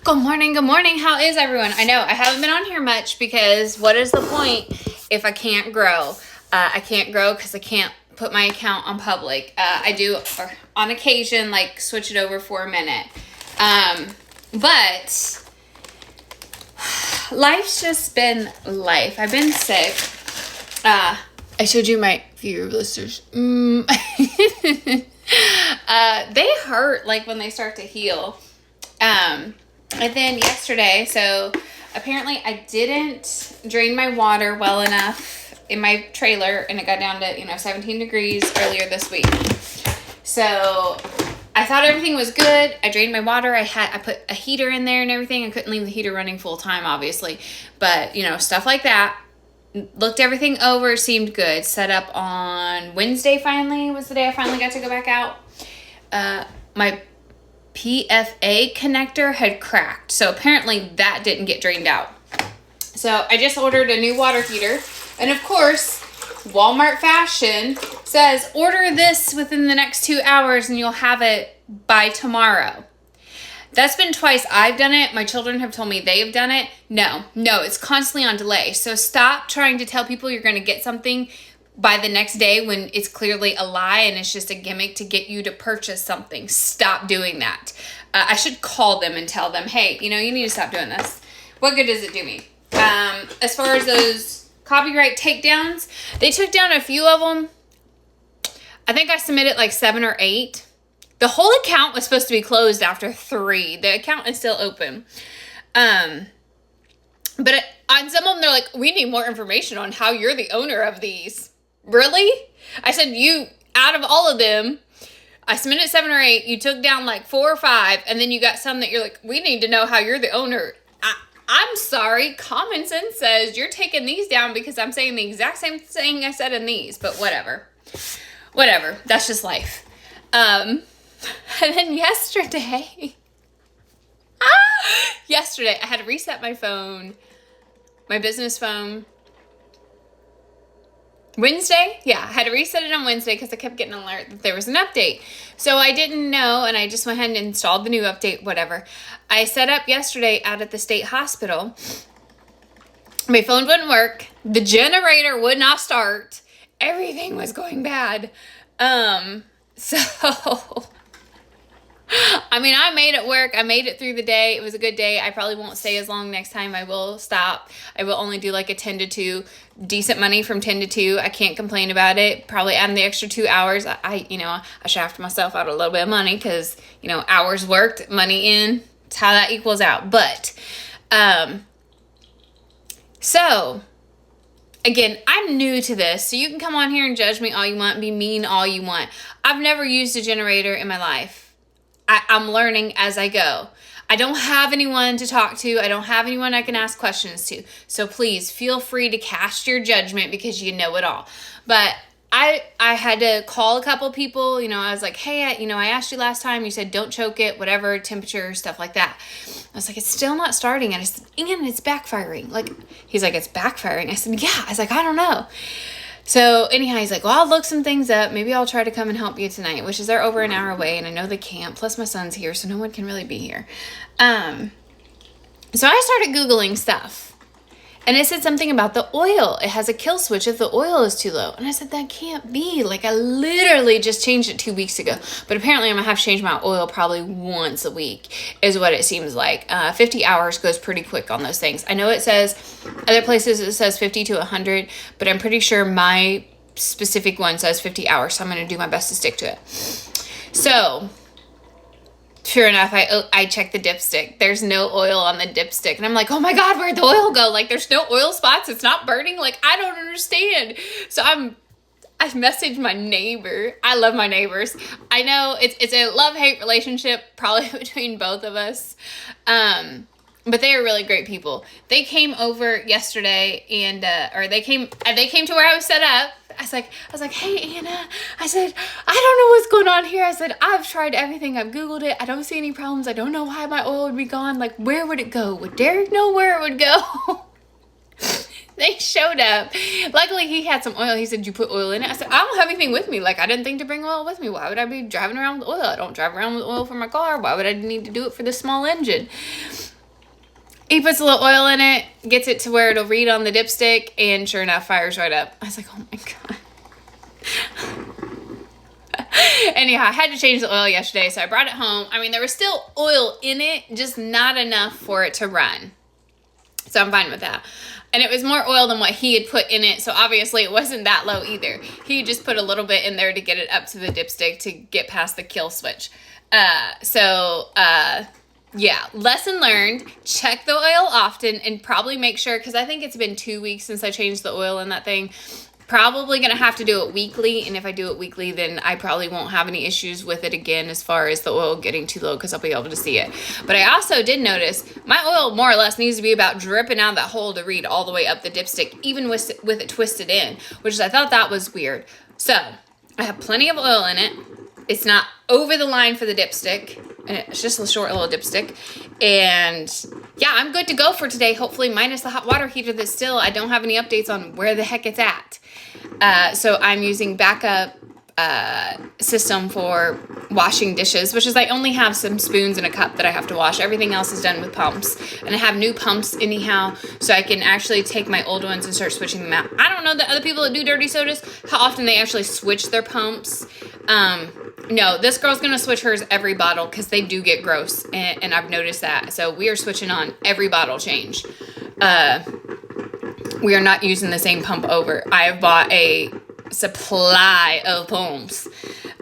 Good morning, good morning. How is everyone? I know I haven't been on here much because what is the point if I can't grow? I can't grow because I can't put my account on public. I do on occasion like switch it over for a minute. But life's just been life. I've been sick. I showed you my viewer blisters. They hurt like when they start to heal. And then yesterday, so apparently I didn't drain my water well enough in my trailer, and it got down to, 17 degrees earlier this week. So I thought everything was good. I drained my water. I put a heater in there and everything. I couldn't leave the heater running full time, obviously, but stuff like that. Looked everything over, seemed good. Set up on Wednesday finally was the day I finally got to go back out. My PFA connector had cracked, so apparently that didn't get drained out. So I just ordered a new water heater, and of course Walmart fashion says order this within the next 2 hours and you'll have it by tomorrow. That's been twice I've done it. My children have told me they've done it. No, it's constantly on delay. So stop trying to tell people you're going to get something by the next day when it's clearly a lie and it's just a gimmick to get you to purchase something. Stop doing that. I should call them and tell them, hey, you need to stop doing this. What good does it do me? As far as those copyright takedowns, they took down a few of them. I think I submitted like 7 or 8. The whole account was supposed to be closed after 3. The account is still open. But on some of them, they're like, we need more information on how you're the owner of these. Really? I said, out of all of them, I submitted 7 or 8, you took down like 4 or 5, and then you got some that you're like, we need to know how you're the owner. I'm sorry, common sense says you're taking these down because I'm saying the exact same thing I said in these, but whatever, that's just life. And then yesterday, I had to reset my phone, my business phone. Wednesday? Yeah, I had to reset it on Wednesday because I kept getting an alert that there was an update. So I didn't know, and I just went ahead and installed the new update, whatever. I set up yesterday out at the state hospital. My phone wouldn't work. The generator would not start. Everything was going bad. So I made it work. I made it through the day. It was a good day. I probably won't stay as long next time. I will stop. I will only do like a 10 to 2. Decent money from 10 to 2. I can't complain about it. Probably adding the extra 2 hours. I shafted myself out a little bit of money because, hours worked, money in. It's how that equals out. But, so, again, I'm new to this. So you can come on here and judge me all you want, be mean all you want. I've never used a generator in my life. I'm learning as I go. I don't have anyone to talk to. I don't have anyone I can ask questions to. So please feel free to cast your judgment because you know it all. But I had to call a couple people. I was like, hey, I asked you last time. You said don't choke it, whatever, temperature, stuff like that. I was like, it's still not starting. And I said, and it's backfiring. He's like, it's backfiring. I said, yeah. I was like, I don't know. So anyhow, he's like, well, I'll look some things up. Maybe I'll try to come and help you tonight, which is they're over an hour away, and I know they can't. Plus my son's here, so no one can really be here. So I started Googling stuff. And it said something about the oil. It has a kill switch if the oil is too low. And I said, that can't be. I literally just changed it 2 weeks ago. But apparently I'm going to have to change my oil probably once a week is what it seems like. 50 hours goes pretty quick on those things. I know it says, other places it says 50 to 100. But I'm pretty sure my specific one says 50 hours. So I'm going to do my best to stick to it. So sure enough, I checked the dipstick. There's no oil on the dipstick. And I'm like, oh my God, where'd the oil go? There's no oil spots. It's not burning. I don't understand. So I messaged my neighbor. I love my neighbors. I know it's a love-hate relationship probably between both of us. But they are really great people. They came over yesterday and, they came to where I was set up. I was like, hey, Anna. I said, I don't know what's going on here. I said, I've tried everything. I've Googled it. I don't see any problems. I don't know why my oil would be gone. Where would it go? Would Derek know where it would go? They showed up. Luckily, he had some oil. He said, you put oil in it? I said, I don't have anything with me. I didn't think to bring oil with me. Why would I be driving around with oil? I don't drive around with oil for my car. Why would I need to do it for the small engine? he puts a little oil in it, gets it to where it'll read on the dipstick, and sure enough, fires right up. I was like, oh my God. Anyhow, I had to change the oil yesterday, so I brought it home. I mean, there was still oil in it, just not enough for it to run. So I'm fine with that. And it was more oil than what he had put in it, so obviously it wasn't that low either. He just put a little bit in there to get it up to the dipstick to get past the kill switch. Yeah, lesson learned. Check the oil often and probably make sure, because I think it's been 2 weeks since I changed the oil in that thing. Probably going to have to do it weekly, and if I do it weekly, then I probably won't have any issues with it again as far as the oil getting too low, because I'll be able to see it. But I also did notice my oil more or less needs to be about dripping out of that hole to read all the way up the dipstick, even with it twisted in, which I thought that was weird. So I have plenty of oil in it. It's not over the line for the dipstick, and it's just a short little dipstick. And yeah, I'm good to go for today, hopefully, minus the hot water heater that still, I don't have any updates on where the heck it's at. So I'm using backup system for washing dishes, which is I only have some spoons and a cup that I have to wash. Everything else is done with pumps, and I have new pumps anyhow, so I can actually take my old ones and start switching them out. I don't know the other people that do dirty sodas, how often they actually switch their pumps. No, this girl's gonna switch hers every bottle because they do get gross, and I've noticed that. So we are switching on every bottle change. We are not using the same pump over. I have bought a supply of pumps,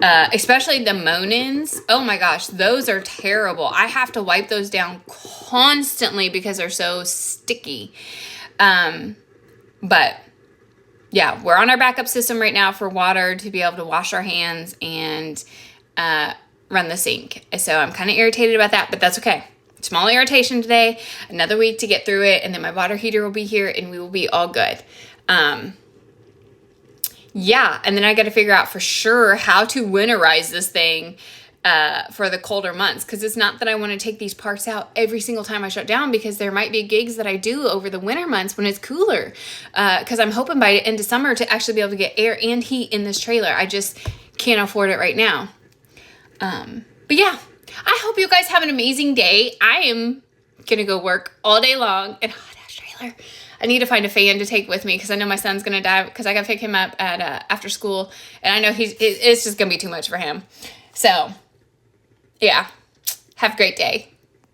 especially the Monins. Oh my gosh, those are terrible. I have to wipe those down constantly because they're so sticky. But yeah, we're on our backup system right now for water to be able to wash our hands and run the sink. So I'm kind of irritated about that, but that's okay. Small irritation today, another week to get through it, and then my water heater will be here and we will be all good. Yeah, and then I got to figure out for sure how to winterize this thing for the colder months, because it's not that I want to take these parts out every single time I shut down, because there might be gigs that I do over the winter months when it's cooler, because I'm hoping by the end of summer to actually be able to get air and heat in this trailer. I just can't afford it right now. But yeah, I hope you guys have an amazing day. I am going to go work all day long in a hot ass trailer. I need to find a fan to take with me because I know my son's going to die because I got to pick him up at after school. And I know it's just going to be too much for him. So, yeah. Have a great day.